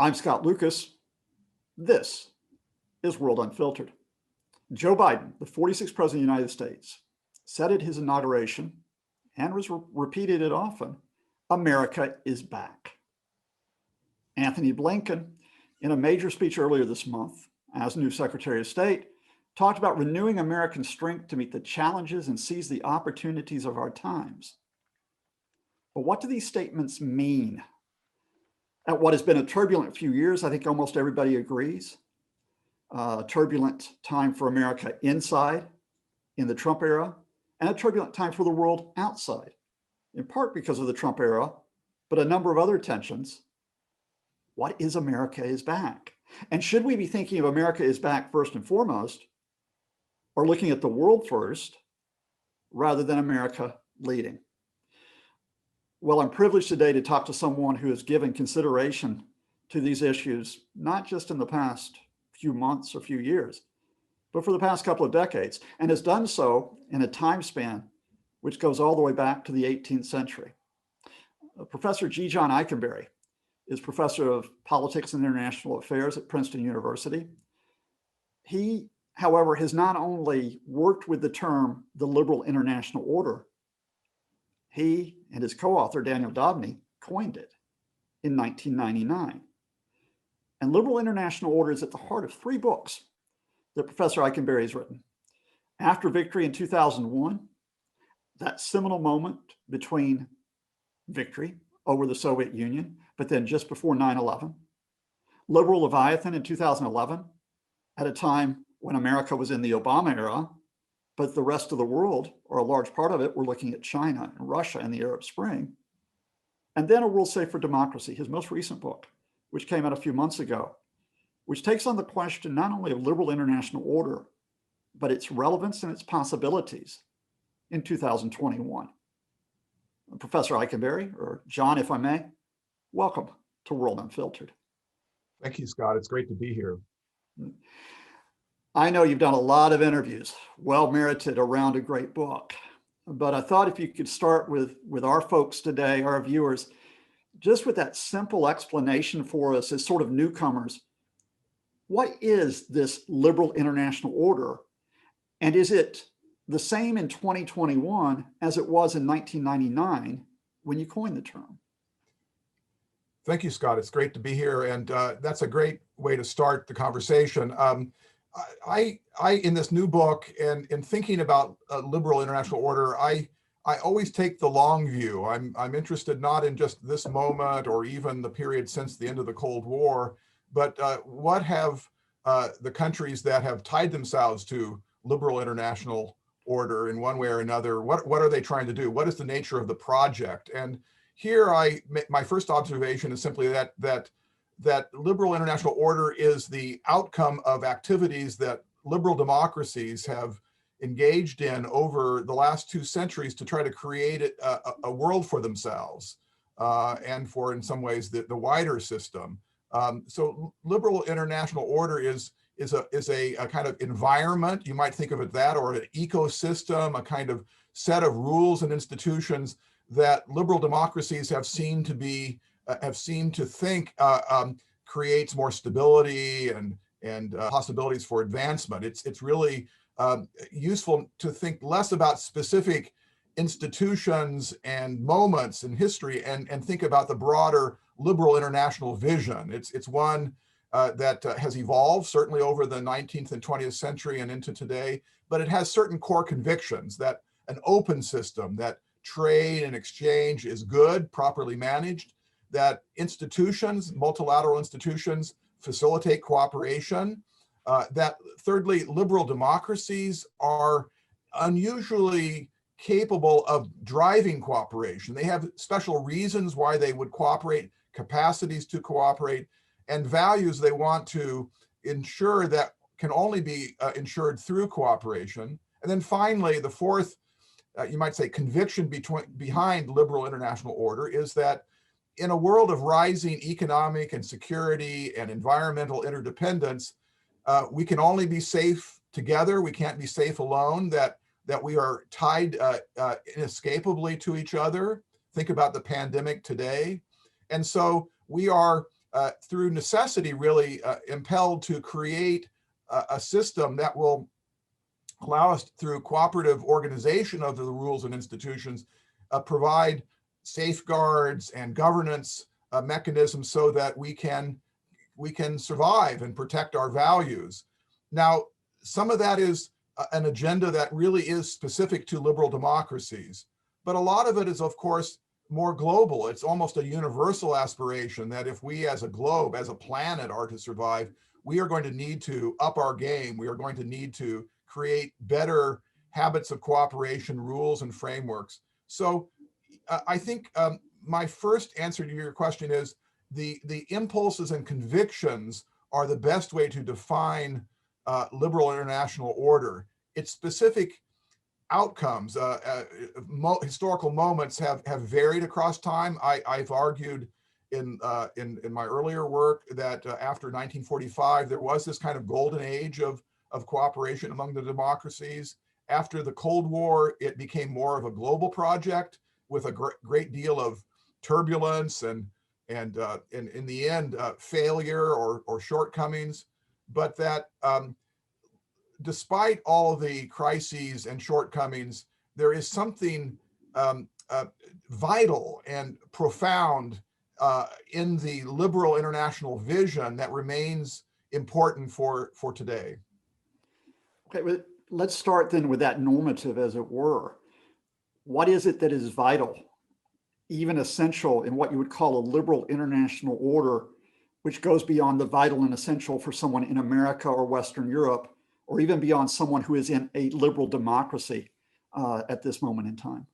I'm Scott Lucas. This is World Unfiltered. Joe Biden, the 46th President of the United States, said at his inauguration, and repeated it often, America is back. Anthony Blinken, in a major speech earlier this month, as new Secretary of State, talked about renewing American strength to meet the challenges and seize the opportunities of our times. But what do these statements mean? At what has been a turbulent few years, I think almost everybody agrees. A turbulent time for America inside in the Trump era, and a turbulent time for the world outside, in part because of the Trump era, but a number of other tensions. What is America is back? And should we be thinking of America is back first and foremost, or looking at the world first, rather than America leading? Well, I'm privileged today to talk to someone who has given consideration to these issues, not just in the past few months or few years, but for the past couple of decades, and has done so in a time span which goes all the way back to the 18th century. Professor G.John Ikenberry is professor of politics and international affairs at Princeton University. He, however, has not only worked with the term the liberal international order, he and his co-author, Daniel Dobney, coined it in 1999. And liberal international order is at the heart of three books that Professor Ikenberry has written. After Victory in 2001, that seminal moment between victory over the Soviet Union, but then just before 9/11. Liberal Leviathan in 2011, at a time when America was in the Obama era, but the rest of the world, or a large part of it, were looking at China and Russia and the Arab Spring. And then A World Safe for Democracy, his most recent book, which came out a few months ago, which takes on the question not only of liberal international order, but its relevance and its possibilities in 2021. Professor Ikenberry, or John, if I may, welcome to World Unfiltered. Thank you, Scott. It's great to be here. I know you've done a lot of interviews, well-merited around a great book, but I thought if you could start with our folks today, our viewers, just with that simple explanation for us as sort of newcomers, what is this liberal international order? And is it the same in 2021 as it was in 1999 when you coined the term? Thank you, Scott. It's great to be here. And that's a great way to start the conversation. I in this new book and in thinking about liberal international order, I always take the long view. I'm interested not in just this moment or even the period since the end of the Cold War, but what have the countries that have tied themselves to liberal international order in one way or another, what are they trying to do? What is the nature of the project? And here my first observation is simply that liberal international order is the outcome of activities that liberal democracies have engaged in over the last 2 centuries to try to create a world for themselves and for, in some ways, the wider system. So liberal international order is a kind of environment, you might think of it that, or an ecosystem, a kind of set of rules and institutions that liberal democracies have seemed to think creates more stability and possibilities for advancement. It's really useful to think less about specific institutions and moments in history and think about the broader liberal international vision. It's one that has evolved certainly over the 19th and 20th century and into today, but it has certain core convictions that an open system, that trade and exchange is good, properly managed, that institutions, multilateral institutions, facilitate cooperation, that thirdly, liberal democracies are unusually capable of driving cooperation. They have special reasons why they would cooperate, capacities to cooperate, and values they want to ensure that can only be ensured through cooperation. And then finally, the fourth, you might say, conviction behind liberal international order is that in a world of rising economic and security and environmental interdependence, we can only be safe together. We can't be safe alone, that we are tied inescapably to each other. Think about the pandemic today. And so we are through necessity, really impelled to create a system that will allow us, through cooperative organization of the rules and institutions, provide safeguards and governance mechanisms so that we can survive and protect our values. Now, some of that is an agenda that really is specific to liberal democracies, but a lot of it is, of course, more global. It's almost a universal aspiration that if we as a globe, as a planet, are to survive, we are going to need to up our game. We are going to need to create better habits of cooperation, rules, and frameworks. So I think my first answer to your question is the impulses and convictions are the best way to define liberal international order. Its specific outcomes, historical moments have varied across time. I've argued in my earlier work that after 1945, there was this kind of golden age of cooperation among the democracies. After the Cold War, it became more of a global project with a great deal of turbulence and in the end, failure or shortcomings. But that despite all of the crises and shortcomings, there is something vital and profound in the liberal international vision that remains important for today. Okay, well, let's start then with that normative, as it were. What is it that is vital, even essential, in what you would call a liberal international order, which goes beyond the vital and essential for someone in America or Western Europe, or even beyond someone who is in a liberal democracy at this moment in time?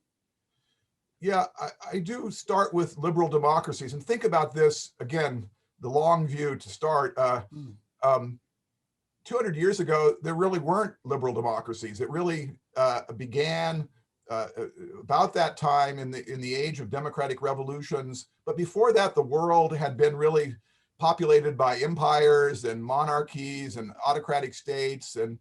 Yeah, I do start with liberal democracies and think about this, again, the long view to start. 200 years ago, there really weren't liberal democracies. It really began about that time in the age of democratic revolutions. But before that, the world had been really populated by empires and monarchies and autocratic states and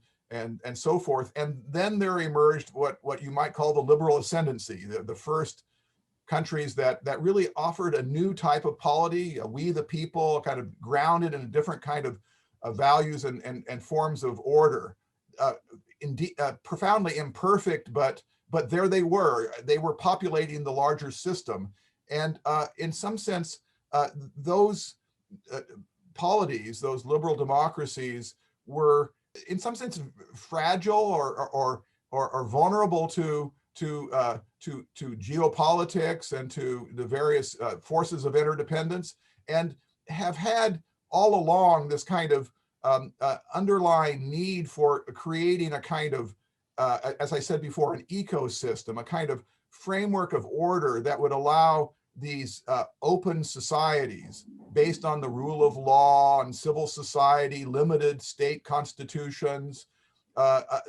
so forth. And then there emerged what you might call the liberal ascendancy, the first countries that really offered a new type of polity, we the people, kind of grounded in a different kind of values and forms of order. Indeed, profoundly imperfect, but there they were populating the larger system. And in some sense, those polities, those liberal democracies, were in some sense fragile or vulnerable to geopolitics and to the various forces of interdependence, and have had all along this kind of underlying need for creating a kind of, as I said before, an ecosystem, a kind of framework of order that would allow these open societies based on the rule of law and civil society, limited state constitutions,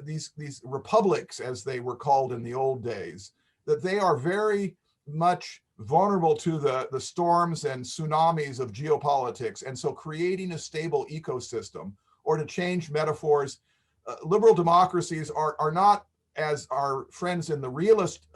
these republics, as they were called in the old days, that they are very much vulnerable to the storms and tsunamis of geopolitics. And so creating a stable ecosystem, or to change metaphors, liberal democracies are not, as our friends in the realist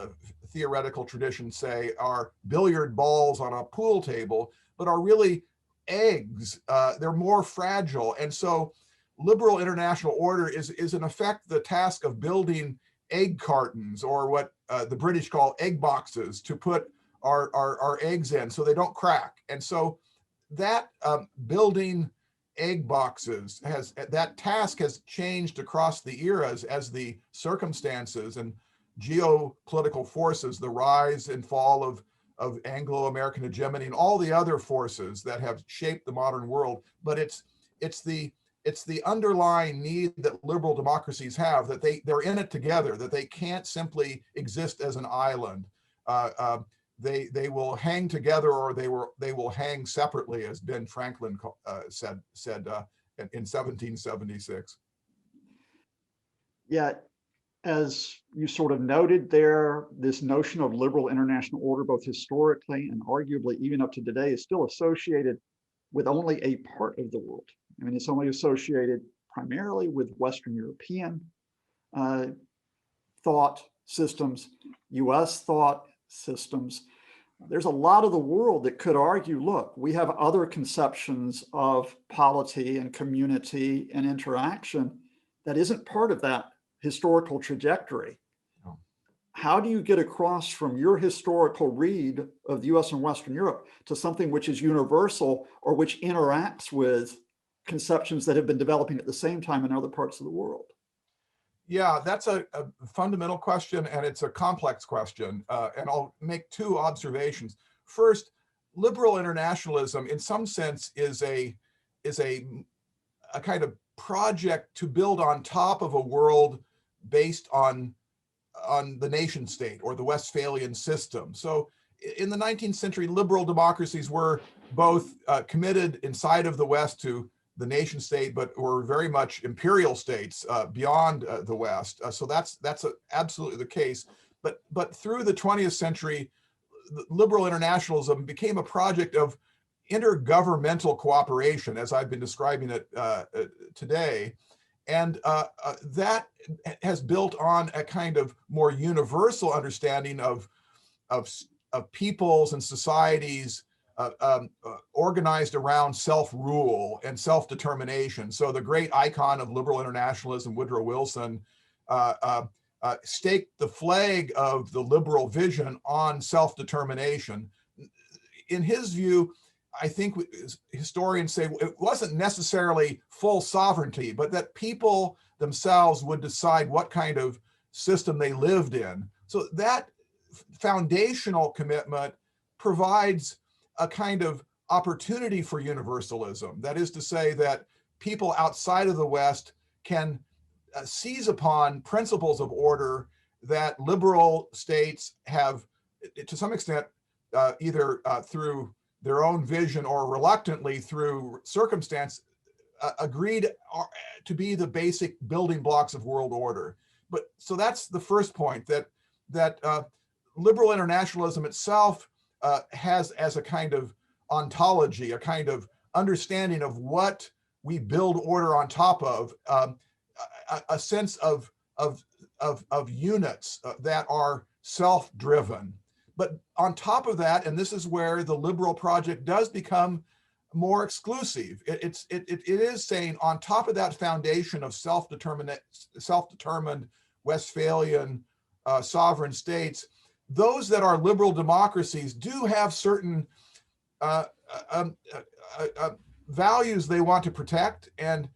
theoretical tradition say, are billiard balls on a pool table, but are really eggs. They're more fragile. And so liberal international order is in effect the task of building egg cartons, or what the British call egg boxes, to put our eggs in so they don't crack. And so that building egg boxes that task has changed across the eras as the circumstances and geopolitical forces, the rise and fall of Anglo-American hegemony and all the other forces that have shaped the modern world. But it's the underlying need that liberal democracies have, that they're in it together, that they can't simply exist as an island. They will hang together, or they will hang separately, as Ben Franklin said in 1776. Yeah, as you sort of noted there, this notion of liberal international order, both historically and arguably even up to today, is still associated with only a part of the world. I mean, it's only associated primarily with Western European thought systems, US thought systems. There's a lot of the world that could argue, look, we have other conceptions of polity and community and interaction that isn't part of that historical trajectory. No. How do you get across from your historical read of the US and Western Europe to something which is universal or which interacts with conceptions that have been developing at the same time in other parts of the world? Yeah, that's a fundamental question, and it's a complex question. And I'll make two observations. First, liberal internationalism, in some sense, is a kind of project to build on top of a world based on the nation state or the Westphalian system. So in the 19th century, liberal democracies were both committed inside of the West to the nation state, but were very much imperial states beyond the West. So that's absolutely the case. But through the 20th century, liberal internationalism became a project of intergovernmental cooperation, as I've been describing it today. And that has built on a kind of more universal understanding of peoples and societies organized around self-rule and self-determination. So the great icon of liberal internationalism, Woodrow Wilson, staked the flag of the liberal vision on self-determination. In his view, I think historians say it wasn't necessarily full sovereignty, but that people themselves would decide what kind of system they lived in. So that foundational commitment provides a kind of opportunity for universalism. That is to say that people outside of the West can seize upon principles of order that liberal states have, to some extent, either through their own vision or reluctantly through circumstance, agreed to be the basic building blocks of world order. But so that's the first point, that liberal internationalism itself has as a kind of ontology, a kind of understanding of what we build order on top of, a sense of units that are self-driven. But on top of that, and this is where the liberal project does become more exclusive, it is saying on top of that foundation of self-determined Westphalian sovereign states, those that are liberal democracies do have certain values they want to protect and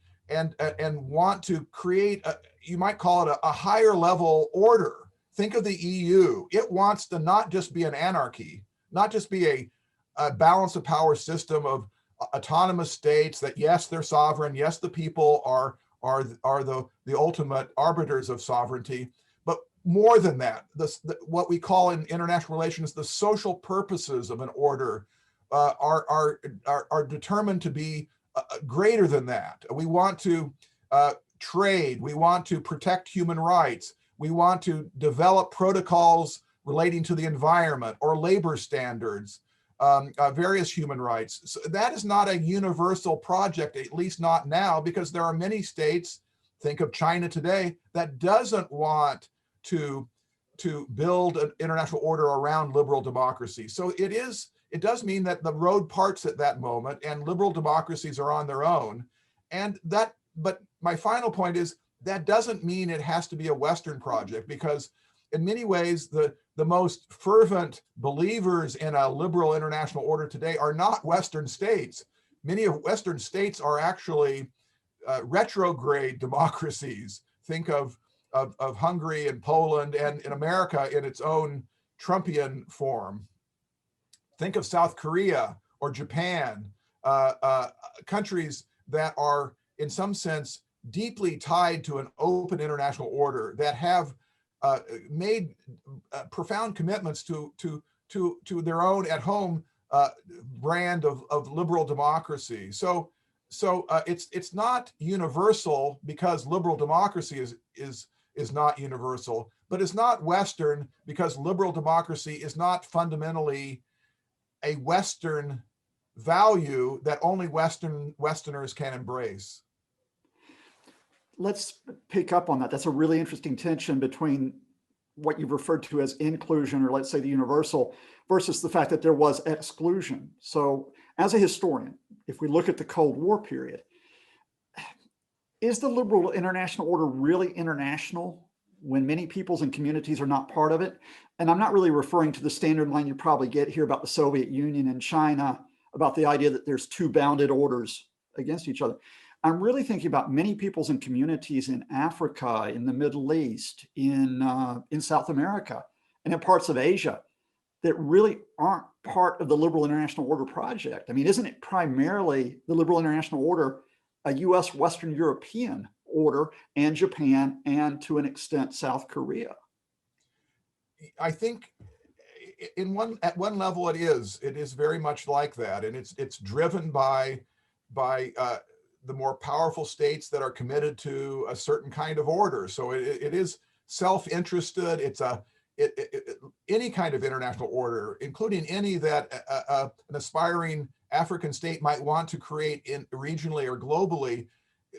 want to create, you might call it a higher level order. Think of the EU. It wants to not just be an anarchy, not just be a balance of power system of autonomous states that, yes, they're sovereign, yes, the people are the ultimate arbiters of sovereignty, but more than that, what we call in international relations the social purposes of an order are determined to be greater than that. We want to trade, we want to protect human rights, we want to develop protocols relating to the environment or labor standards, various human rights. So that is not a universal project, at least not now, because there are many states, think of China today, that doesn't want to build an international order around liberal democracy. So it does mean that the road parts at that moment and liberal democracies are on their own. But my final point is that doesn't mean it has to be a Western project, because in many ways, the most fervent believers in a liberal international order today are not Western states. Many of Western states are actually retrograde democracies. Think of Hungary and Poland, and in America in its own Trumpian form. Think of South Korea or Japan, countries that are in some sense deeply tied to an open international order, that have made profound commitments to their own at home brand of liberal democracy. So it's not universal because liberal democracy is not universal, but it's not Western because liberal democracy is not fundamentally a Western value that only Westerners can embrace. Let's pick up on that. That's a really interesting tension between what you've referred to as inclusion, or let's say the universal, versus the fact that there was exclusion. So as a historian, if we look at the Cold War period, is the liberal international order really international when many peoples and communities are not part of it? And I'm not really referring to the standard line you probably get here about the Soviet Union and China, about the idea that there's two bounded orders against each other. I'm really thinking about many peoples and communities in Africa, in the Middle East, in South America, and in parts of Asia that really aren't part of the liberal international order project. I mean, isn't it primarily the liberal international order a US Western European order, and Japan, and to an extent, South Korea? I think at one level it is very much like that, and it's driven by the more powerful states that are committed to a certain kind of order. So it is self-interested. It's any kind of international order, including any that an aspiring African state might want to create regionally or globally,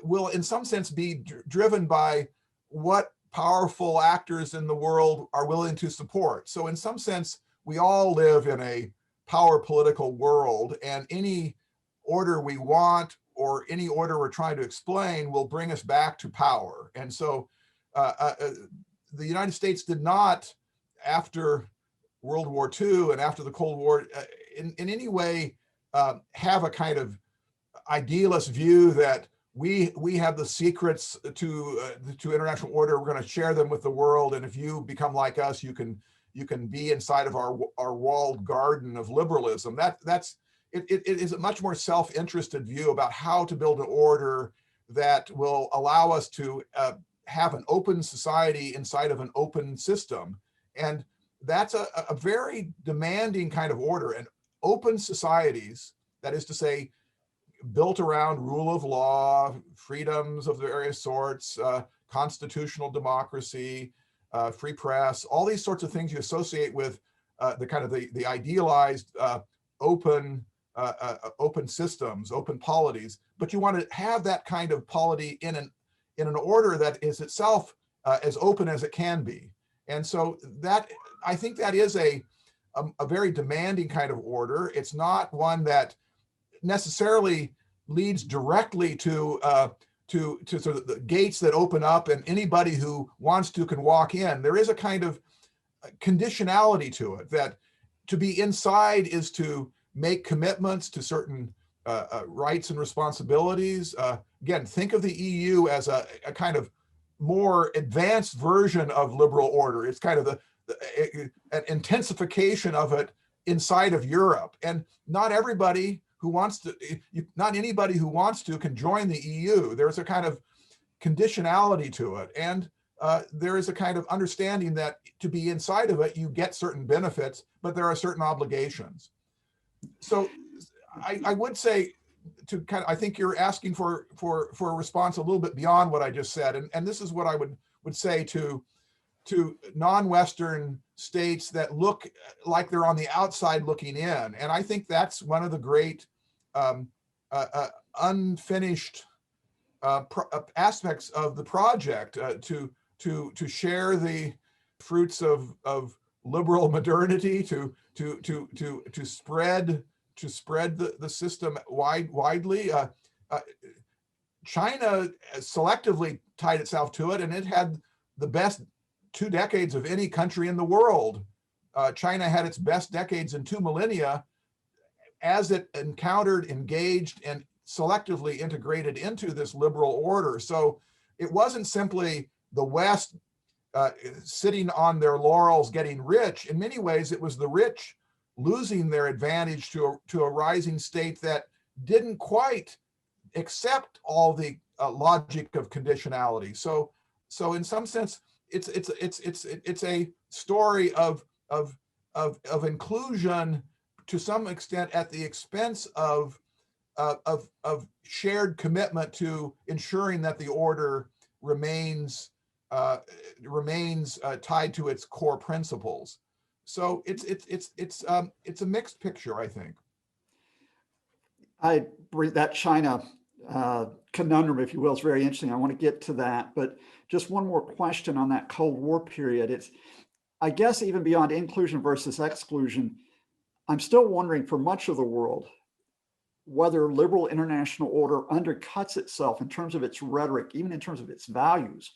will in some sense be driven by what powerful actors in the world are willing to support. So in some sense, we all live in a power political world, and any order we want or any order we're trying to explain will bring us back to power. And so the United States did not, after World War II and after the Cold War, in any way have a kind of idealist view that we have the secrets to international order. We're going to share them with the world, and if you become like us, you can be inside of our walled garden of liberalism. It is a much more self-interested view about how to build an order that will allow us to have an open society inside of an open system. And that's a very demanding kind of order. And open societies, that is to say, built around rule of law, freedoms of various sorts, constitutional democracy, free press, all these sorts of things you associate with the kind of the idealized open systems, open polities. But you want to have that kind of polity in an order that is itself as open as it can be. And so that, I think that is a very demanding kind of order. It's not one that necessarily leads directly to sort of the gates that open up and anybody who wants to can walk in. There is a kind of conditionality to it, that to be inside is to make commitments to certain rights and responsibilities. Again, think of the EU as a kind of more advanced version of liberal order. It's kind of an intensification of it inside of Europe. And not everybody who wants to, not anybody who wants to can join the EU. There's a kind of conditionality to it. And there is a kind of understanding that to be inside of it, you get certain benefits, but there are certain obligations. So I would say I think you're asking for a response a little bit beyond what I just said. And this is what I would say to non-Western states that look like they're on the outside looking in. And I think that's one of the great unfinished aspects of the project, to share the fruits of liberal modernity, to spread the system widely. China selectively tied itself to it, and it had the best 2 decades of any country in the world. China had its best decades in 2 millennia as it encountered, engaged, and selectively integrated into this liberal order. So it wasn't simply the West sitting on their laurels getting rich. In many ways, it was the rich losing their advantage to a rising state that didn't quite accept all the logic of conditionality. So in some sense, it's a story of inclusion to some extent at the expense of shared commitment to ensuring that the order remains tied to its core principles. So it's a mixed picture, I think. I bring that China conundrum, if you will, is very interesting. I want to get to that, but just one more question on that Cold War period. I guess even beyond inclusion versus exclusion, I'm still wondering for much of the world whether liberal international order undercuts itself in terms of its rhetoric, even in terms of its values,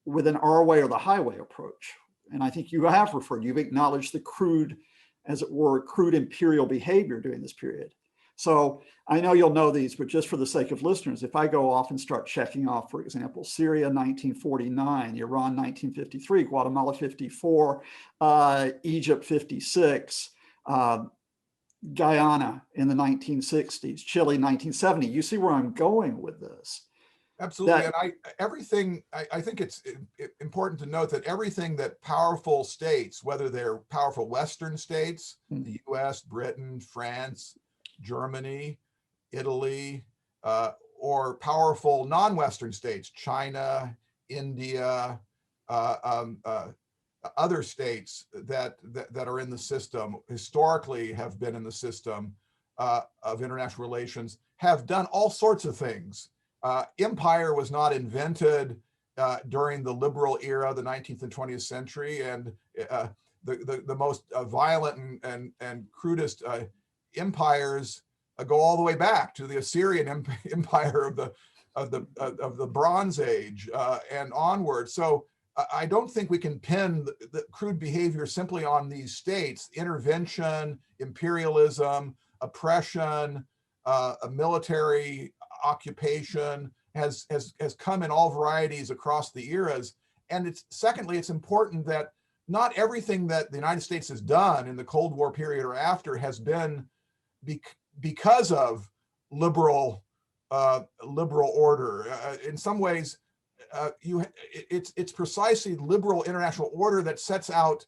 with an our way or the highway approach. And I think you've acknowledged the crude, as it were, crude imperial behavior during this period. So I know you'll know these, but just for the sake of listeners, if I go off and start checking off, for example, Syria 1949, Iran 1953, Guatemala 54, Egypt 56, Guyana in the 1960s, Chile 1970. You see where I'm going with this. Absolutely. And I think it's important to note that everything that powerful states, whether they're powerful Western states, the US, Britain, France, Germany, Italy, or powerful non-Western states, China, India, other states that are in the system, historically have been in the system of international relations, have done all sorts of things. Empire was not invented during the liberal era, the 19th and 20th century, and the most violent and crudest empires go all the way back to the Assyrian Empire of the Bronze Age and onward. So I don't think we can pin the crude behavior simply on these states. Intervention, imperialism, oppression, a military occupation has come in all varieties across the eras. And secondly, it's important that not everything that the United States has done in the Cold War period or after has been because of liberal order. In some ways, it's precisely liberal international order that sets out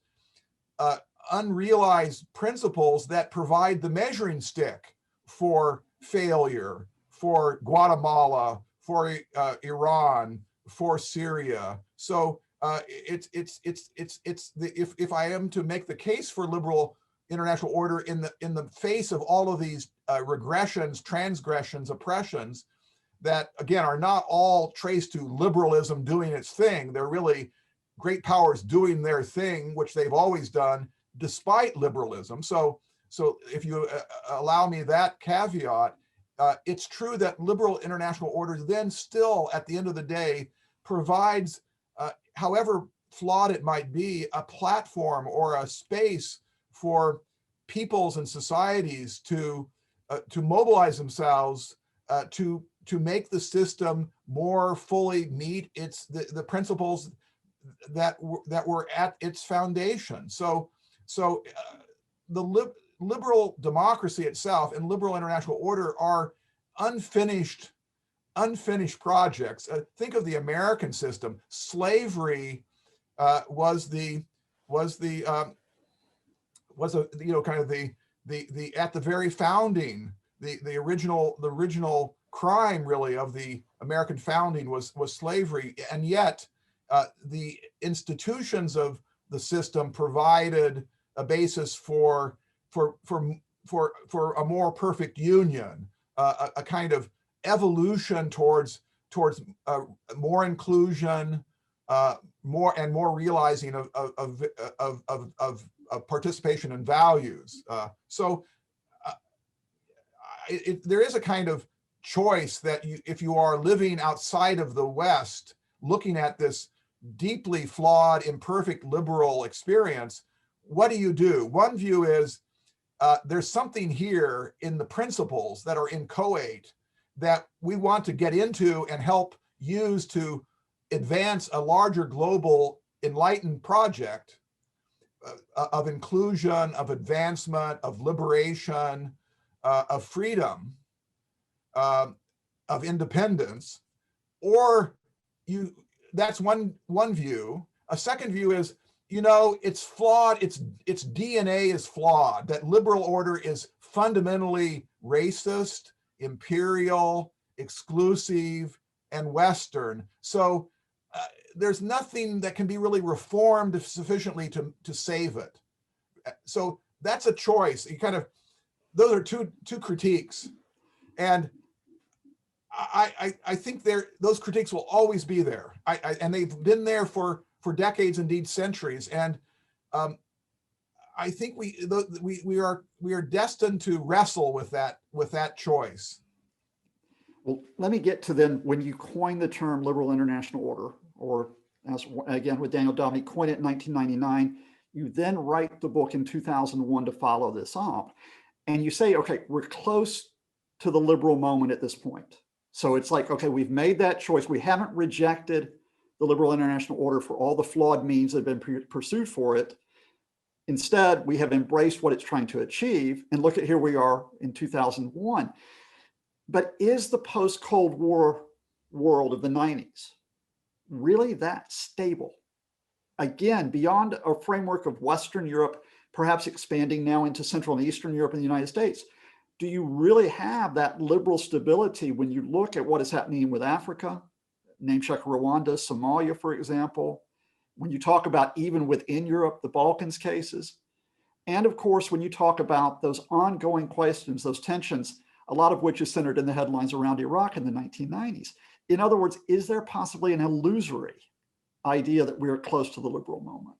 unrealized principles that provide the measuring stick for failure, for Guatemala, for Iran, for Syria. So if I am to make the case for liberal international order in the face of all of these regressions, transgressions, oppressions, that again are not all traced to liberalism doing its thing. They're really great powers doing their thing, which they've always done despite liberalism. So if you allow me that caveat, it's true that liberal international order then still, at the end of the day, provides, however flawed it might be, a platform or a space for peoples and societies to mobilize themselves to make the system more fully meet the principles that were at its foundation. So the liberal democracy itself and liberal international order are unfinished projects. Think of the American system. Slavery was at the very founding, the original crime really of the American founding was slavery, and yet the institutions of the system provided a basis for a more perfect union, a kind of evolution towards more inclusion, more realizing of participation and values. There is a kind of choice that if you are living outside of the West, looking at this deeply flawed, imperfect liberal experience, what do you do? One view is there's something here in the principles that are inchoate that we want to get into and help use to advance a larger global enlightened project of inclusion, of advancement, of liberation, of freedom, of independence. Or that's one view. A second view is, it's flawed, its DNA is flawed, that liberal order is fundamentally racist, imperial, exclusive, and Western. So there's nothing that can be really reformed sufficiently to save it. So that's a choice. Those are two critiques. And I think those critiques will always be there. And they've been there for decades, indeed centuries. And Um, I think we are destined to wrestle with that choice. Well, let me get to then when you coined the term liberal international order, or as again with Daniel Dominic coined it in 1999, you then write the book in 2001 to follow this up. And you say, okay, we're close to the liberal moment at this point. So it's like, okay, we've made that choice. We haven't rejected the liberal international order for all the flawed means that have been pursued for it. Instead, we have embraced what it's trying to achieve. And look at here we are in 2001. But is the post-Cold War world of the 90s really that stable? Again, beyond a framework of Western Europe, perhaps expanding now into Central and Eastern Europe and the United States, do you really have that liberal stability when you look at what is happening with Africa, name check Rwanda, Somalia, for example, when you talk about even within Europe, the Balkans cases, and of course, when you talk about those ongoing questions, those tensions, a lot of which is centered in the headlines around Iraq in the 1990s. In other words, is there possibly an illusory idea that we are close to the liberal moment?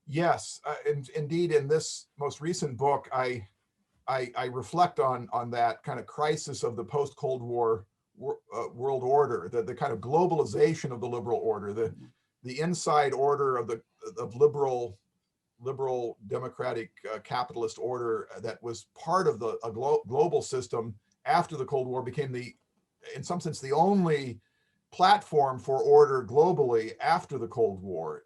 Yes, indeed. In this most recent book, I reflect on that kind of crisis of the post-Cold War world order, the kind of globalization of the liberal order, the inside order of liberal democratic capitalist order that was part of a global system after the Cold War became in some sense, the only platform for order globally after the Cold War.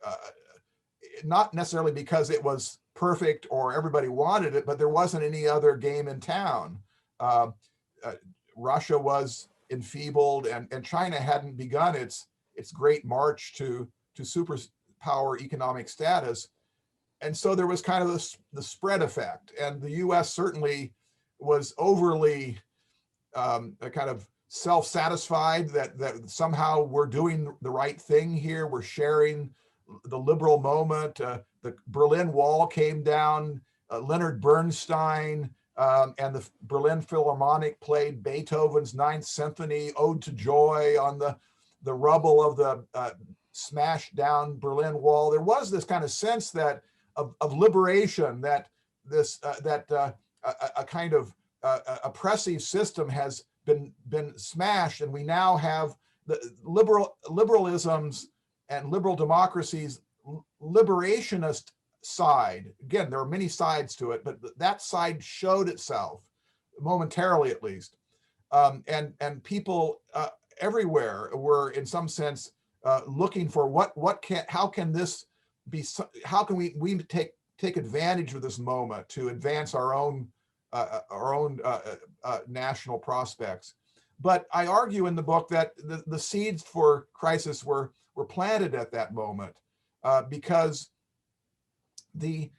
Not necessarily because it was perfect or everybody wanted it, but there wasn't any other game in town. Russia was enfeebled, and China hadn't begun its great march to superpower economic status. And so there was kind of the spread effect, and the U.S. certainly was overly kind of self-satisfied that somehow we're doing the right thing here. We're sharing the liberal moment. The Berlin Wall came down. Leonard Bernstein and the Berlin Philharmonic played Beethoven's Ninth Symphony, Ode to Joy, on the rubble of the smashed down Berlin Wall. There was this kind of sense that of liberation, that a kind of oppressive system has been smashed, and we now have the liberalism's and liberal democracy's liberationist side. Again, there are many sides to it, but that side showed itself momentarily, at least, and people everywhere were, in some sense, looking for how can we take advantage of this moment to advance our own national prospects. But I argue in the book that the seeds for crisis were planted at that moment, because the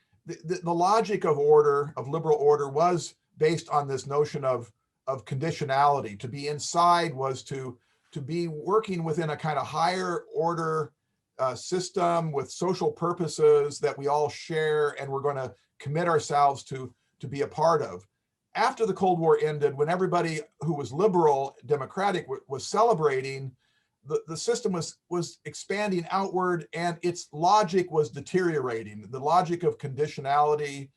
logic of liberal order was based on this notion of conditionality. To be inside was to be working within a kind of higher order system with social purposes that we all share and we're going to commit ourselves to be a part of. After the Cold War ended, when everybody who was liberal democratic was celebrating, the system was expanding outward, and its logic was deteriorating. The logic of conditionality.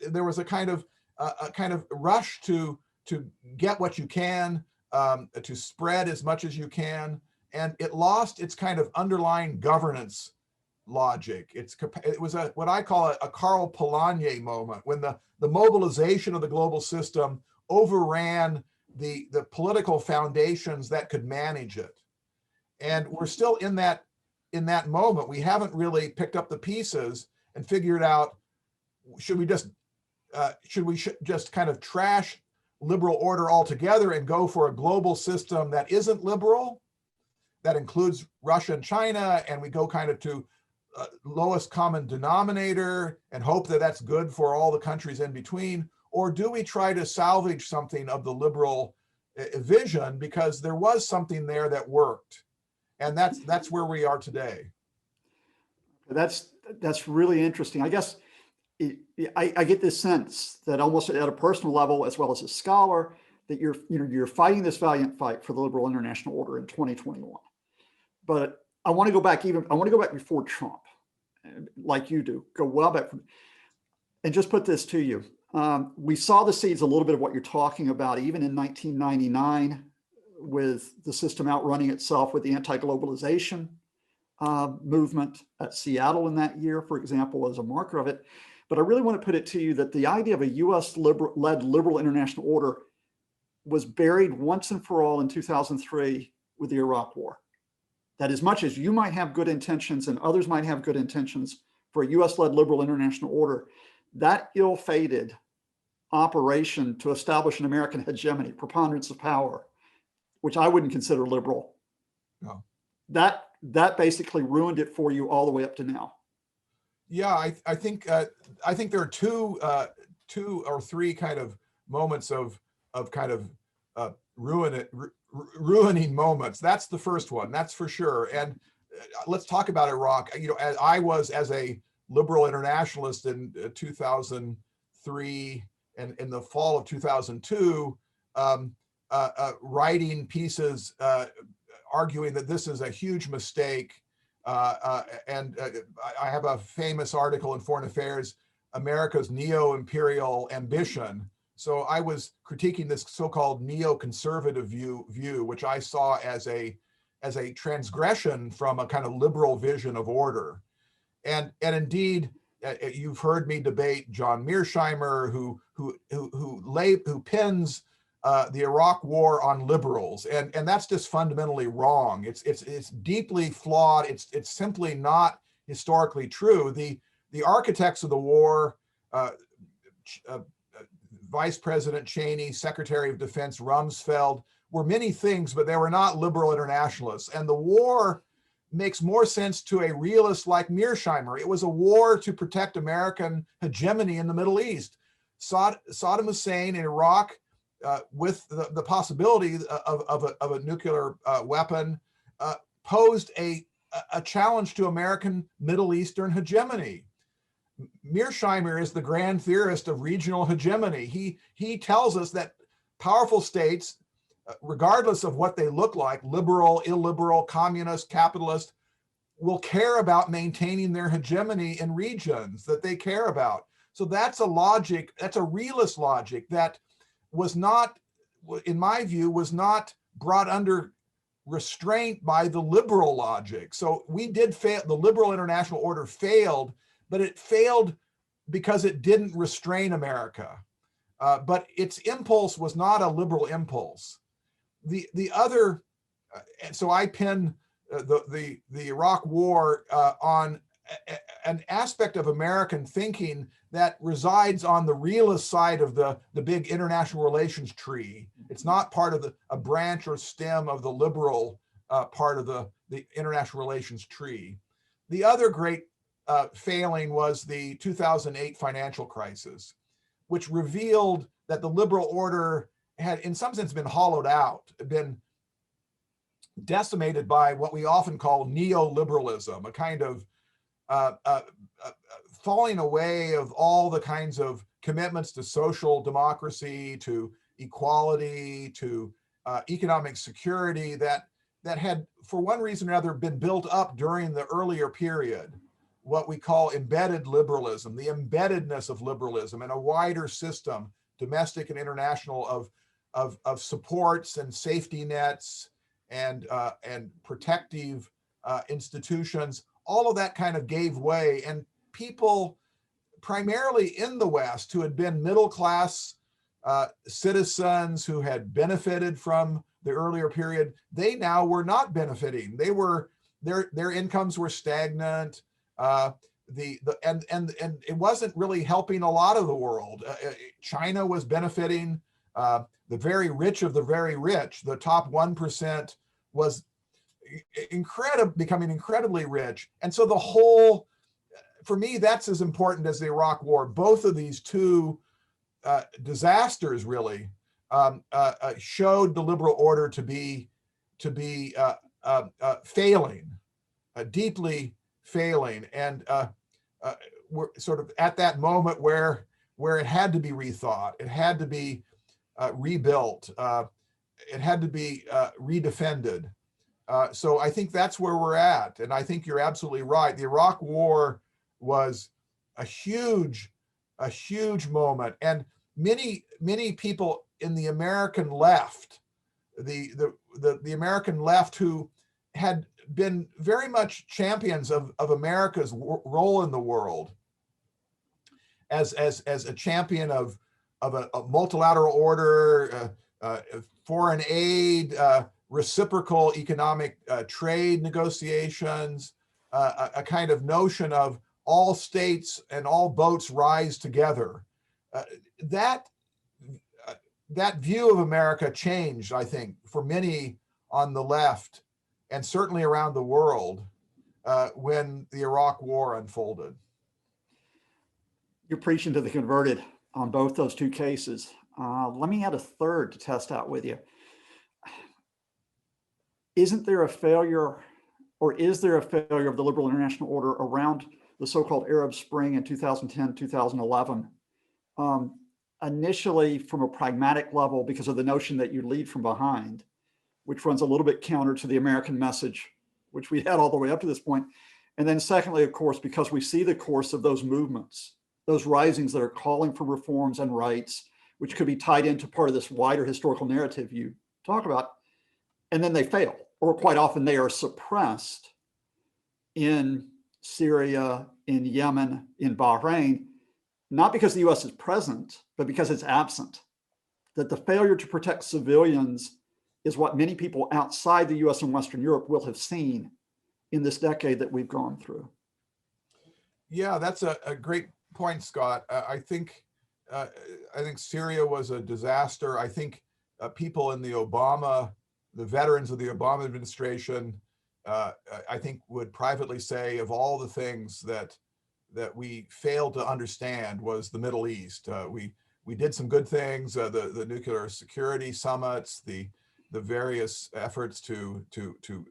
There was a kind of rush to get what you can, to spread as much as you can, and it lost its kind of underlying governance logic. It was what I call a Karl Polanyi moment, when the mobilization of the global system overran the political foundations that could manage it. And we're still in that moment. We haven't really picked up the pieces and figured out, should we just kind of trash liberal order altogether and go for a global system that isn't liberal, that includes Russia and China, and we go kind of to lowest common denominator and hope that that's good for all the countries in between? Or do we try to salvage something of the liberal vision, because there was something there that worked? And that's where we are today. That's really interesting. I guess I get this sense that almost at a personal level, as well as a scholar, that you're fighting this valiant fight for the liberal international order in 2021. But I want to go back before Trump. like you do, go well back. And just put this to you. We saw the seeds a little bit of what you're talking about, even in 1999, with the system outrunning itself with the anti-globalization movement at Seattle in that year, for example, as a marker of it. But I really want to put it to you that the idea of a US-led liberal international order was buried once and for all in 2003 with the Iraq War. That as much as you might have good intentions and others might have good intentions for a US-led liberal international order, that ill-fated operation to establish an American hegemony, preponderance of power, which I wouldn't consider liberal, No. that basically ruined it for you all the way up to now. Yeah, I think there are two or three kind of moments of kind of ruining moments. That's the first one, that's for sure. And let's talk about Iraq. You know, as I was as a liberal internationalist in 2003 and in the fall of 2002, writing pieces arguing that this is a huge mistake. I have a famous article in Foreign Affairs, America's neo-imperial ambition. So I was critiquing this so-called neoconservative view, which I saw as a transgression from a kind of liberal vision of order. And indeed, you've heard me debate John Mearsheimer, who pins the Iraq War on liberals, and that's just fundamentally wrong. It's deeply flawed. It's simply not historically true. The architects of the war, Vice President Cheney, Secretary of Defense Rumsfeld, were many things, but they were not liberal internationalists. And the war makes more sense to a realist like Mearsheimer. It was a war to protect American hegemony in the Middle East. Saddam Hussein in Iraq, with the possibility of a nuclear weapon, posed a challenge to American Middle Eastern hegemony. Mearsheimer is the grand theorist of regional hegemony. He tells us that powerful states, regardless of what they look like, liberal, illiberal, communist, capitalist, will care about maintaining their hegemony in regions that they care about. So that's a logic, that's a realist logic that was not, in my view, was not brought under restraint by the liberal logic. So we did fail, the liberal international order failed, but it failed because it didn't restrain America. But its impulse was not a liberal impulse. The other, so I pin the Iraq War on an aspect of American thinking that resides on the realist side of the big international relations tree. It's not part of a branch or stem of the liberal part of the international relations tree. The other great failing was the 2008 financial crisis, which revealed that the liberal order had in some sense been hollowed out, been decimated by what we often call neoliberalism, a kind of falling away of all the kinds of commitments to social democracy, to equality, to economic security that had, for one reason or another, been built up during the earlier period, what we call embedded liberalism, the embeddedness of liberalism in a wider system, domestic and international, of supports and safety nets and protective institutions. All of that kind of gave way, and people primarily in the West who had been middle-class citizens who had benefited from the earlier period, they now were not benefiting. They were, their incomes were stagnant. And it wasn't really helping a lot of the world. China was benefiting. The very rich of the very rich, the top 1%, was becoming incredibly rich. And so the whole, for me, that's as important as the Iraq War. Both of these two disasters really showed the liberal order to be failing, deeply failing, and we're sort of at that moment where it had to be rethought, it had to be rebuilt, it had to be redefended. So I think that's where we're at, and I think you're absolutely right. The Iraq War was a huge moment. And many people in the American left, the American left, who had been very much champions of America's role in the world as a champion of a multilateral order, foreign aid, reciprocal economic trade negotiations, a kind of notion of all states and all boats rise together. That view of America changed, I think, for many on the left, and certainly around the world, when the Iraq War unfolded. You're preaching to the converted on both those two cases. Let me add a third to test out with you. Isn't there a failure, or is there a failure of the liberal international order around the so-called Arab Spring in 2010, 2011? Initially from a pragmatic level, because of the notion that you lead from behind, which runs a little bit counter to the American message, which we had all the way up to this point. And then secondly, of course, because we see the course of those movements, those risings that are calling for reforms and rights, which could be tied into part of this wider historical narrative you talk about, and then they fail, or quite often they are suppressed in Syria, in Yemen, in Bahrain, not because the US is present, but because it's absent. That the failure to protect civilians is what many people outside the US and Western Europe will have seen in this decade that we've gone through. Yeah, that's a great point, Scott. I think Syria was a disaster. I think people in the veterans of the Obama administration, I think would privately say, of all the things that we failed to understand was the Middle East. We did some good things, the nuclear security summits, the various efforts to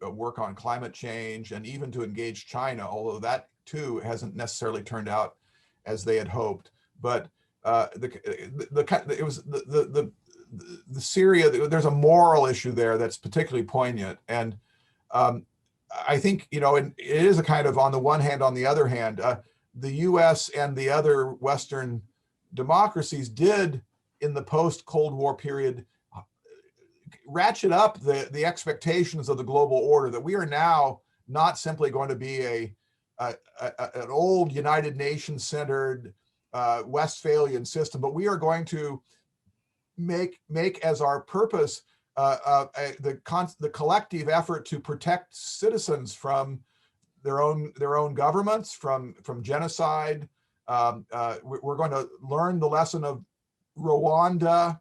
work on climate change, and even to engage China, although that too hasn't necessarily turned out as they had hoped. But it was the Syria. There's a moral issue there that's particularly poignant, and I think, it is a kind of on the one hand, on the other hand, the U.S. and the other Western democracies did, in the post-Cold War period, ratchet up the expectations of the global order, that we are now not simply going to be an old United Nations centered Westphalian system, but we are going to make as our purpose the collective effort to protect citizens from their own governments, from genocide. We're going to learn the lesson of Rwanda.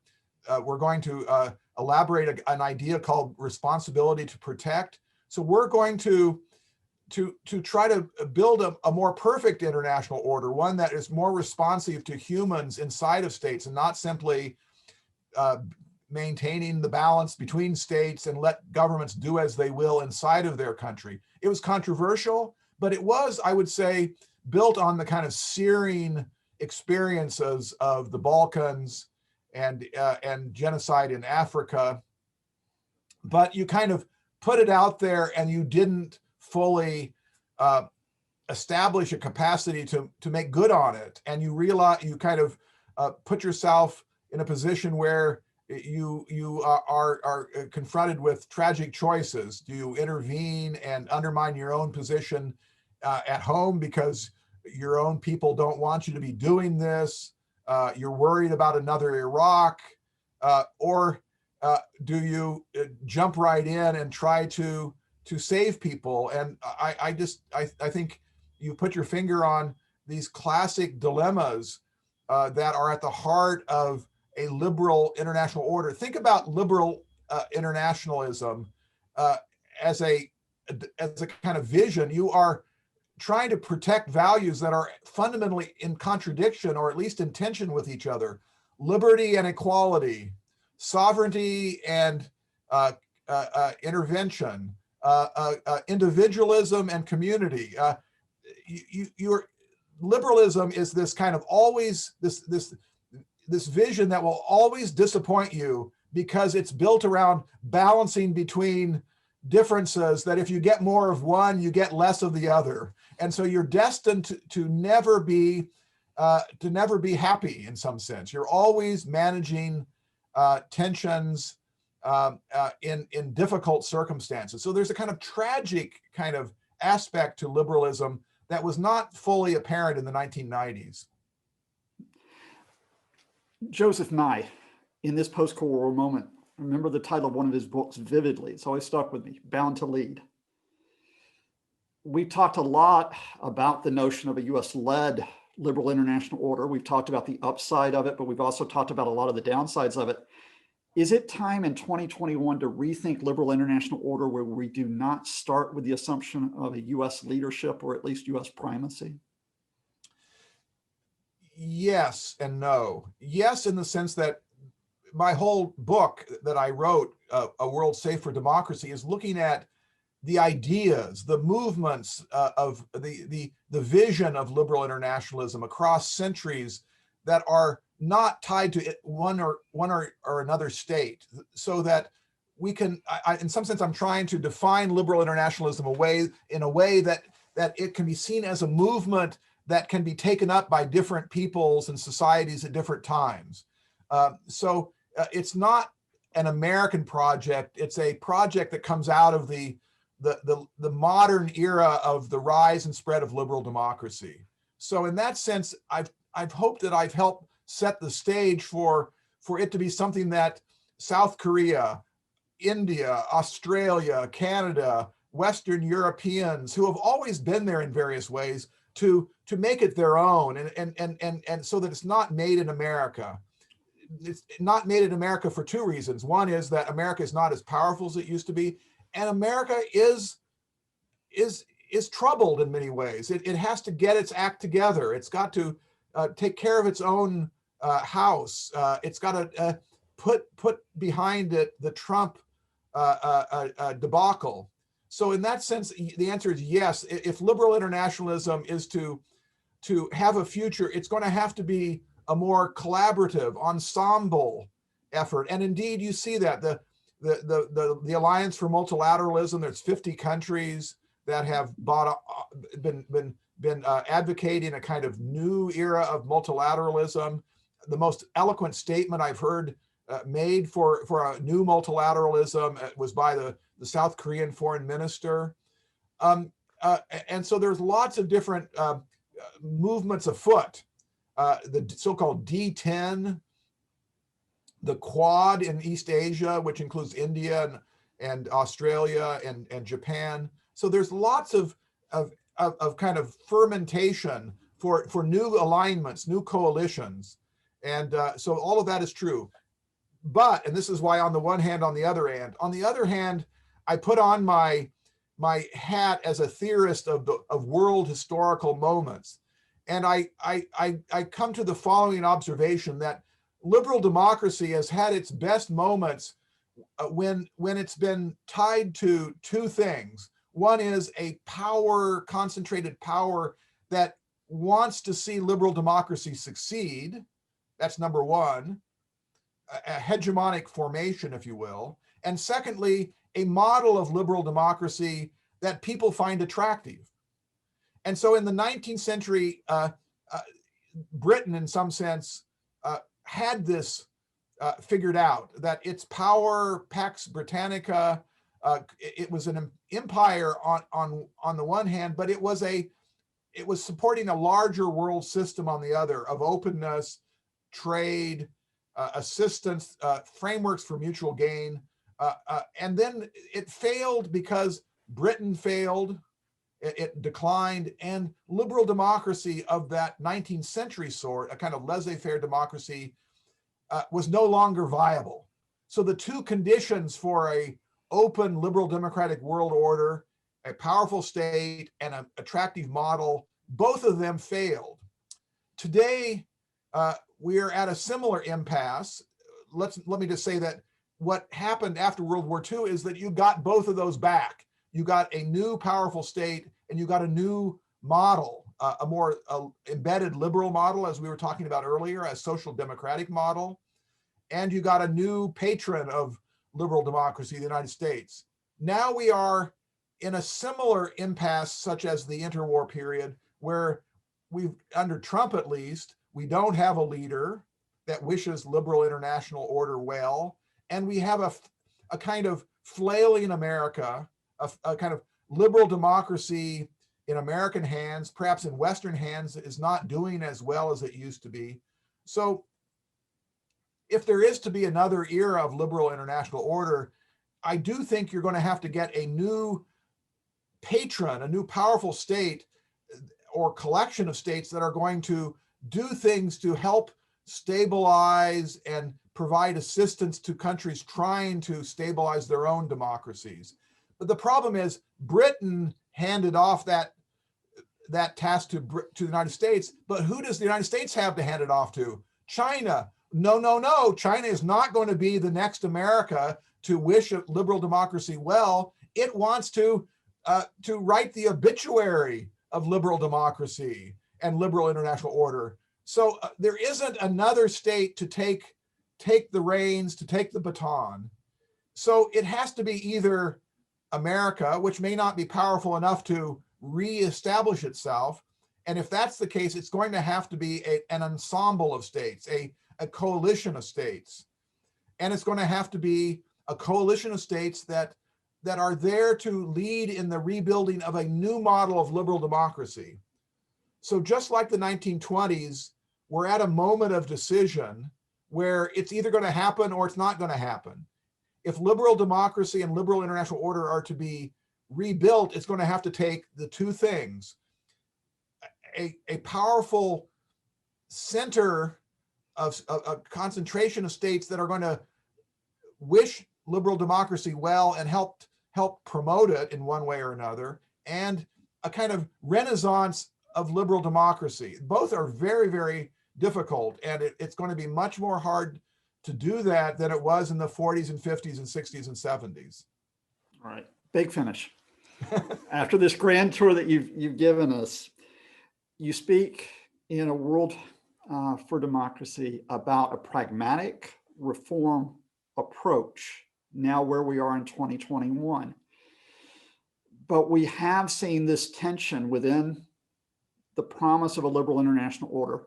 We're going to elaborate an idea called responsibility to protect. So we're going to try to build a more perfect international order, one that is more responsive to humans inside of states, and not simply maintaining the balance between states and let governments do as they will inside of their country. It was controversial, but it was, I would say, built on the kind of searing experiences of the Balkans and genocide in Africa. But you kind of put it out there, and you didn't fully establish a capacity to make good on it. And you realize, you kind of put yourself in a position where you are confronted with tragic choices. Do you intervene and undermine your own position at home because your own people don't want you to be doing this? You're worried about another Iraq, or do you jump right in and try to save people? And I think you put your finger on these classic dilemmas that are at the heart of a liberal international order. Think about liberal internationalism as a kind of vision. You are trying to protect values that are fundamentally in contradiction, or at least in tension with each other: liberty and equality, sovereignty and intervention, individualism and community. Your liberalism is this kind of always this vision that will always disappoint you, because it's built around balancing between differences that if you get more of one, you get less of the other. And so you're destined to never be happy in some sense. You're always managing tensions in difficult circumstances. So there's a kind of tragic kind of aspect to liberalism that was not fully apparent in the 1990s. Joseph Nye, in this post-Cold War moment, I remember the title of one of his books vividly. It's always stuck with me, Bound to Lead. We've talked a lot about the notion of a US-led liberal international order. We've talked about the upside of it, but we've also talked about a lot of the downsides of it. Is it time in 2021 to rethink liberal international order where we do not start with the assumption of a US leadership or at least US primacy? Yes and no. Yes, in the sense that my whole book that I wrote, A World Safe for Democracy, is looking at the ideas, the movements of the vision of liberal internationalism across centuries that are not tied to one or another state, so that we can, in some sense, I'm trying to define liberal internationalism in a way that it can be seen as a movement that can be taken up by different peoples and societies at different times. So it's not an American project. It's a project that comes out of the modern era of the rise and spread of liberal democracy. So in that sense, I've hoped that I've helped set the stage for it to be something that South Korea, India, Australia, Canada, Western Europeans who have always been there in various ways to make it their own, and so that it's not made in America. It's not made in America for two reasons. One is that America is not as powerful as it used to be, and America is troubled in many ways. It has to get its act together. It's got to take care of its own house. It's got to put behind it the Trump debacle. So in that sense, the answer is yes. If liberal internationalism is to have a future, it's going to have to be a more collaborative ensemble effort. And indeed, you see that the Alliance for Multilateralism, there's 50 countries that have been advocating a kind of new era of multilateralism. The most eloquent statement I've heard made for a new multilateralism was by the South Korean foreign minister. And so there's lots of different movements afoot. The so-called D10, the Quad in East Asia, which includes India and Australia and Japan. So there's lots of kind of fermentation for new alignments, new coalitions. And so all of that is true. But, and this is why on the one hand, on the other hand, I put on my hat as a theorist of world historical moments. And I come to the following observation, that liberal democracy has had its best moments when it's been tied to two things. One is a concentrated power that wants to see liberal democracy succeed. That's number one, a hegemonic formation, if you will. And secondly, a model of liberal democracy that people find attractive. And so in the 19th century, Britain, in some sense, had this figured out, that its power, Pax Britannica, it was an empire on the one hand, but it was supporting a larger world system on the other, of openness, trade, assistance, frameworks for mutual gain. And then it failed because Britain failed. It declined, and liberal democracy of that 19th century sort, a kind of laissez-faire democracy, was no longer viable. So the two conditions for a open liberal democratic world order, a powerful state and an attractive model, both of them failed. Today, we are at a similar impasse. Let me just say that what happened after World War II is that you got both of those back. You got a new powerful state, and you got a new model, a more embedded liberal model, as we were talking about earlier, a social democratic model. And you got a new patron of liberal democracy, the United States. Now we are in a similar impasse, such as the interwar period, where we've, under Trump at least, we don't have a leader that wishes liberal international order well. And we have a kind of flailing America, a kind of liberal democracy in American hands, perhaps in Western hands, is not doing as well as it used to be. So if there is to be another era of liberal international order, I do think you're going to have to get a new patron, a new powerful state or collection of states that are going to do things to help stabilize and provide assistance to countries trying to stabilize their own democracies. But the problem is Britain handed off that task to the United States, but who does the United States have to hand it off to? China. No. China is not going to be the next America to wish a liberal democracy well. It wants to write the obituary of liberal democracy and liberal international order. So there isn't another state to take the reins, to take the baton. So it has to be either America, which may not be powerful enough to reestablish itself. And if that's the case, it's going to have to be an ensemble of states, a coalition of states. And it's going to have to be a coalition of states that are there to lead in the rebuilding of a new model of liberal democracy. So just like the 1920s, we're at a moment of decision where it's either going to happen or it's not going to happen. If liberal democracy and liberal international order are to be rebuilt, it's going to have to take the two things: a powerful center of a concentration of states that are going to wish liberal democracy well and help promote it in one way or another, and a kind of renaissance of liberal democracy. Both are very, very difficult, and it's going to be much more hard to do that than it was in the 40s and 50s and 60s and 70s. All right, big finish. After this grand tour that you've given us, you speak in A World for Democracy about a pragmatic reform approach now where we are in 2021. But we have seen this tension within the promise of a liberal international order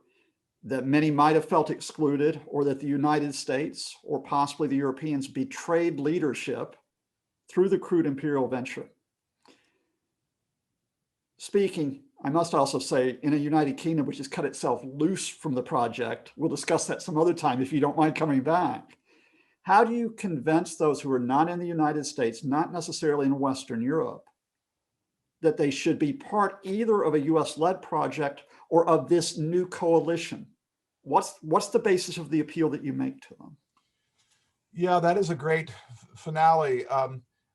that many might have felt excluded, or that the United States or possibly the Europeans betrayed leadership through the crude imperial venture. Speaking, I must also say, in a United Kingdom which has cut itself loose from the project, we'll discuss that some other time if you don't mind coming back. How do you convince those who are not in the United States, not necessarily in Western Europe, that they should be part either of a US-led project or of this new coalition? What's the basis of the appeal that you make to them? Yeah, that is a great finale.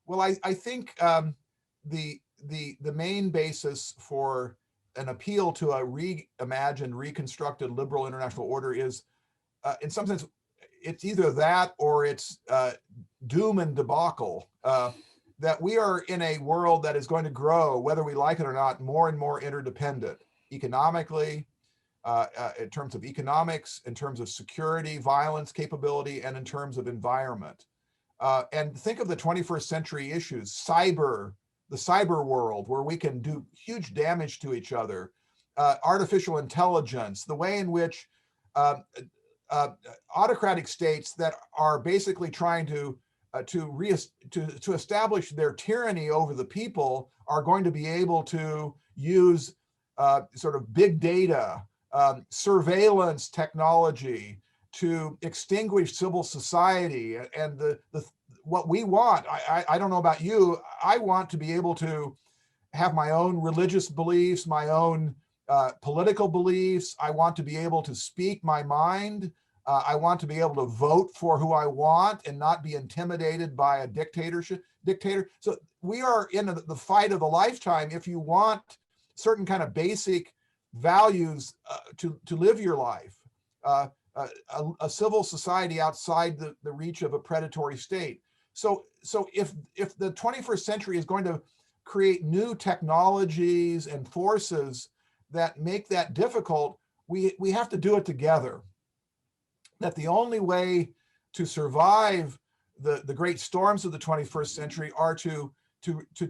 Well, I think the main basis for an appeal to a reimagined, reconstructed liberal international order is, in some sense, it's either that or it's doom and debacle. That we are in a world that is going to grow, whether we like it or not, more and more interdependent economically, in terms of economics, in terms of security, violence capability, and in terms of environment. And think of the 21st century issues, the cyber world, where we can do huge damage to each other, artificial intelligence, the way in which autocratic states that are basically trying to establish their tyranny over the people are going to be able to use sort of big data, surveillance technology to extinguish civil society. And what we want, I don't know about you, I want to be able to have my own religious beliefs, my own political beliefs. I want to be able to speak my mind. I want to be able to vote for who I want and not be intimidated by a dictator. So we are in the fight of a lifetime. If you want certain kind of basic values to live your life, a civil society outside the reach of a predatory state. So if the 21st century is going to create new technologies and forces that make that difficult, we have to do it together. That the only way to survive the great storms of the 21st century are to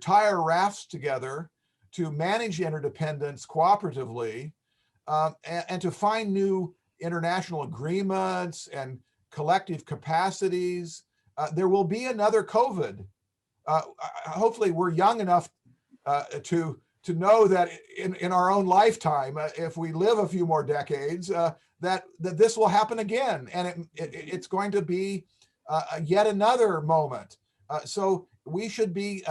tie our rafts together, to manage interdependence cooperatively, and to find new international agreements and collective capacities. There will be another COVID. Hopefully we're young enough to know that in our own lifetime, if we live a few more decades, that this will happen again, and it's going to be yet another moment. So we should be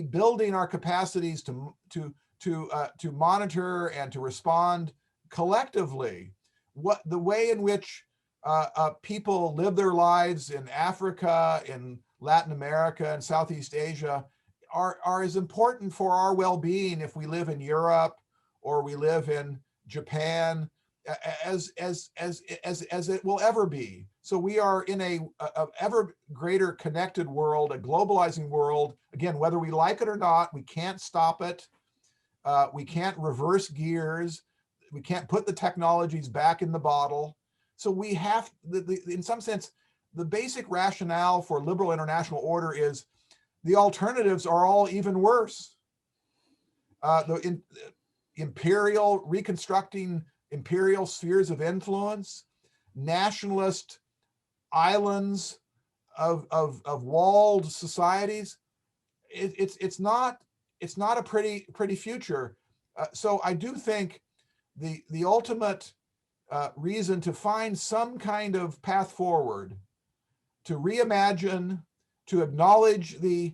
building our capacities to monitor and to respond collectively. What the way in which people live their lives in Africa, in Latin America, and Southeast Asia are as important for our well-being if we live in Europe or we live in Japan as it will ever be. So we are in a ever greater connected world, a globalizing world. Again, whether we like it or not, we can't stop it. We can't reverse gears. We can't put the technologies back in the bottle. So we have, in some sense, the basic rationale for liberal international order is the alternatives are all even worse. Reconstructing imperial spheres of influence, nationalist islands of walled societies. It's not a pretty future. So I do think the ultimate reason to find some kind of path forward, to reimagine, to acknowledge the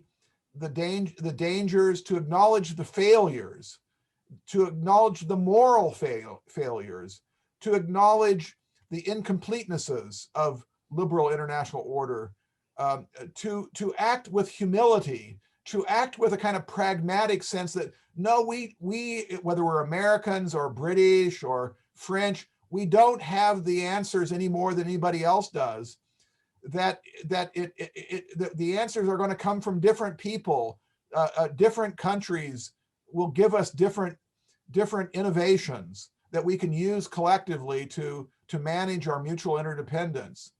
dangers, to acknowledge the failures, to acknowledge the moral failures, to acknowledge the incompletenesses of liberal international order, to act with humility, to act with a kind of pragmatic sense that no, we whether we're Americans or British or French, we don't have the answers any more than anybody else does. That the answers are going to come from different people, different countries will give us different innovations that we can use collectively to manage our mutual interdependence.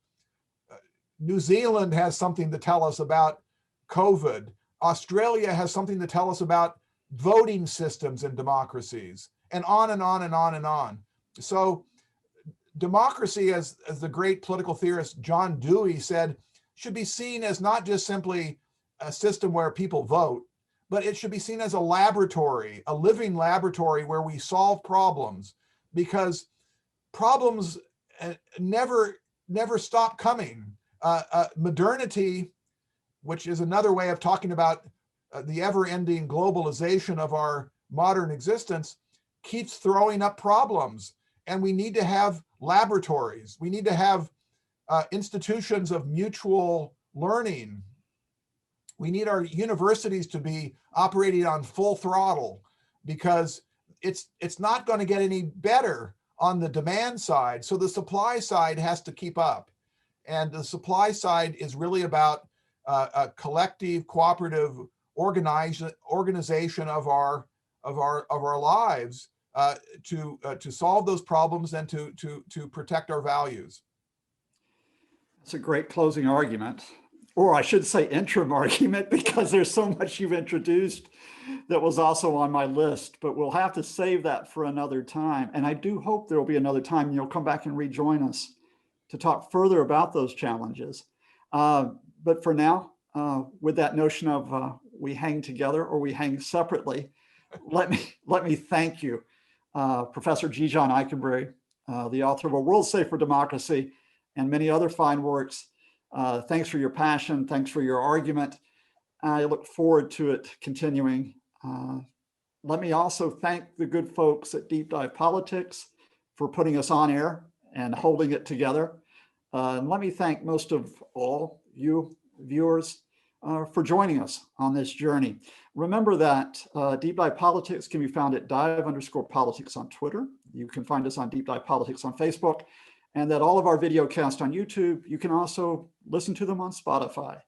New Zealand has something to tell us about COVID. Australia has something to tell us about voting systems and democracies, and on and on and on and on. So democracy, as the great political theorist John Dewey said, should be seen as not just simply a system where people vote, but it should be seen as a laboratory, a living laboratory where we solve problems, because problems never stop coming. Modernity, which is another way of talking about the ever-ending globalization of our modern existence, keeps throwing up problems. And we need to have laboratories. We need to have institutions of mutual learning. We need our universities to be operating on full throttle, because it's not going to get any better on the demand side. So the supply side has to keep up. And the supply side is really about a collective, cooperative organization of our lives to solve those problems and to protect our values. It's a great closing argument, or I should say interim argument, because there's so much you've introduced that was also on my list, but we'll have to save that for another time. And I do hope there will be another time and you'll come back and rejoin us to talk further about those challenges. But for now, with that notion of we hang together or we hang separately, let me thank you, Professor G.John Ikenberry, the author of A World Safe for Democracy and many other fine works. Thanks for your passion. Thanks for your argument. I look forward to it continuing. Let me also thank the good folks at Deep Dive Politics for putting us on air and holding it together. And let me thank most of all you viewers for joining us on this journey. Remember that Deep Dive Politics can be found at dive_politics on Twitter. You can find us on Deep Dive Politics on Facebook, and that all of our video casts on YouTube, you can also listen to them on Spotify.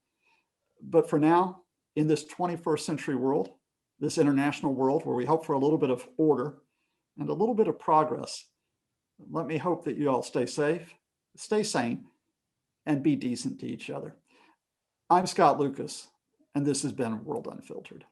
But for now, in this 21st century world, this international world where we hope for a little bit of order and a little bit of progress, let me hope that you all stay safe, stay sane, and be decent to each other. I'm Scott Lucas, and this has been World Unfiltered.